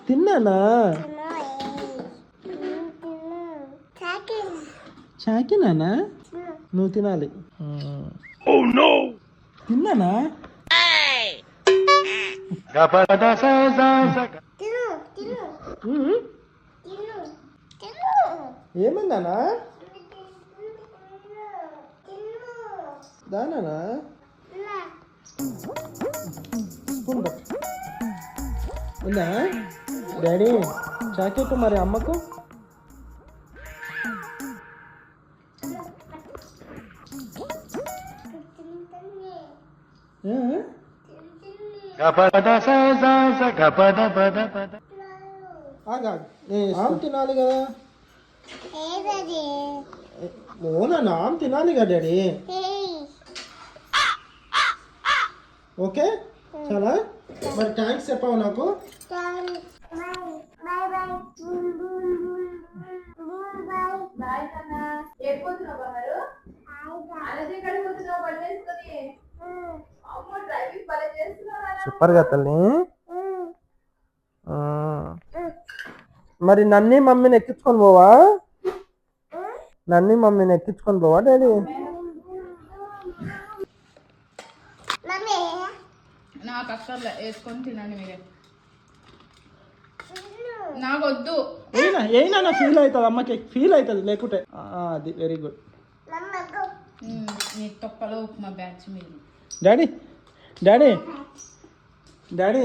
తిన్నానా? చాకినానా? నువ్వు తినాలి. తిన్నానా? ఏమన్నానా? దానా ఉందా డాడీ చాకెట్ మరి అమ్మకు? తినాలి కదా. ఓనా నామ్ తినాలి కదా డాడీ. ఓకే చాలా మరి థ్యాంక్స్ చెప్పావు నాకు. సూపర్గా తల్లి. మరి నన్ను మమ్మీని ఎక్కించుకొని పోవా? నన్ను మమ్మీని ఎక్కించుకొని పోవా డాడీ? నాకు అసలు వేసుకొని తినండి మీరే. నాకు వద్దు. ఏనా ఫీల్ అవుతుంది అమ్మకి, ఫీల్ అవుతుంది లేకుంటే. అది వెరీ గుడ్. నీ తొక్కలో ఉప్మా బ్యాచ్ మీరు. Daddy daddy daddy